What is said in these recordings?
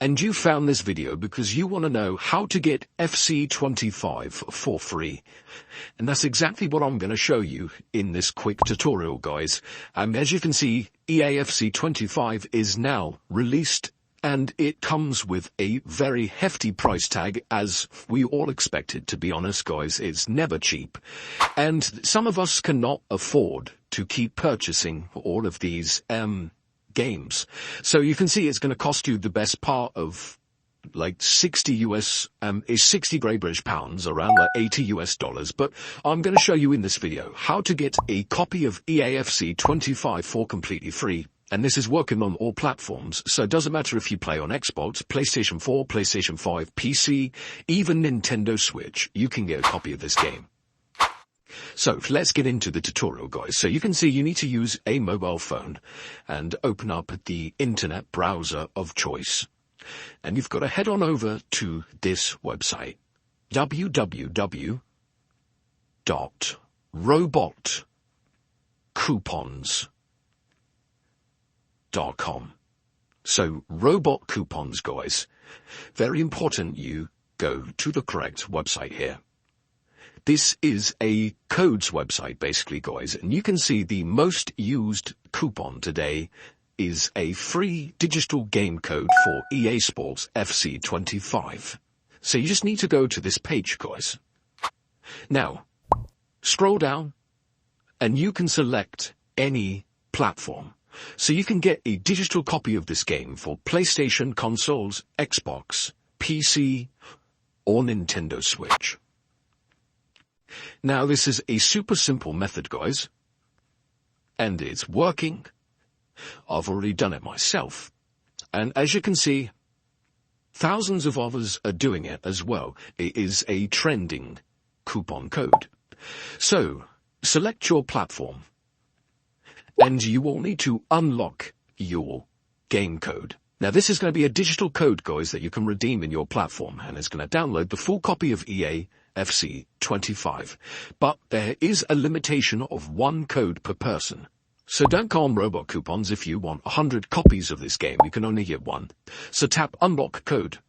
And you found this video because you want to know how to get FC25 for free. And that's exactly what I'm going to show you in this quick tutorial, guys. As you can see, EA FC25 is now released, and it comes with a very hefty price tag, as we all expected, to be honest, guys. It's never cheap. And some of us cannot afford to keep purchasing all of these games. So you can see it's going to cost you the best part of like 60 Great British pounds, around like $80. But I'm going to show you in this video how to get a copy of EAFC 25 for completely free. And this is working on all platforms, so it doesn't matter if you play on Xbox, PlayStation 4, PlayStation 5, PC, even Nintendo Switch, you can get a copy of this game. So let's get into the tutorial, guys. So you can see you need to use a mobile phone and open up the internet browser of choice. And you've got to head on over to this website, www.robotcoupons.com. So robot coupons, guys. Very important you go to the correct website here. This is a codes website, basically, guys, and you can see the most used coupon today is a free digital game code for EA Sports FC25. So you just need to go to this page, guys. Now, scroll down, and you can select any platform. So you can get a digital copy of this game for PlayStation, consoles, Xbox, PC, or Nintendo Switch. Now, this is a super simple method, guys, and it's working. I've already done it myself, and as you can see, thousands of others are doing it as well. It is a trending coupon code. So, select your platform, and you will need to unlock your game code. Now, this is going to be a digital code, guys, that you can redeem in your platform, and it's going to download the full copy of EA FC25. But there is a limitation of one code per person. So don't go on Robot Coupons if you want 100 copies of this game. You can only get one. So tap Unlock Code.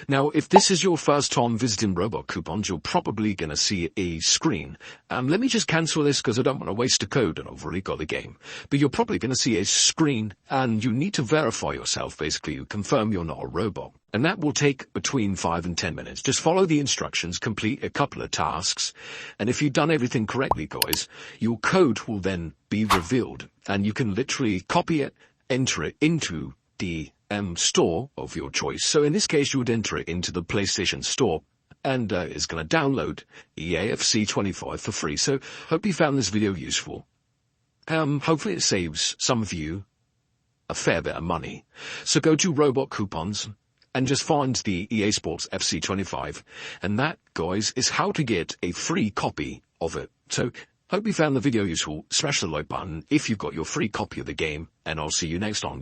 Now, if this is your first time visiting Robot Coupons, you're probably going to see a screen. Let me just cancel this because I don't want to waste a code and I've already got the game. But you're probably going to see a screen and you need to verify yourself, basically. You confirm you're not a robot. And that will take between 5 and 10 minutes. Just follow the instructions, complete a couple of tasks. And if you've done everything correctly, guys, your code will then be revealed. And you can literally copy it, enter it into the store of your choice. So in this case, you would enter it into the PlayStation Store, and it's going to download EAFC 25 for free. So hope you found this video useful. Hopefully it saves some of you a fair bit of money. So go to Robot Coupons and just find the EA Sports FC 25. And that, guys, is how to get a free copy of it. So hope you found the video useful. Smash the like button if you've got your free copy of the game, and I'll see you next time.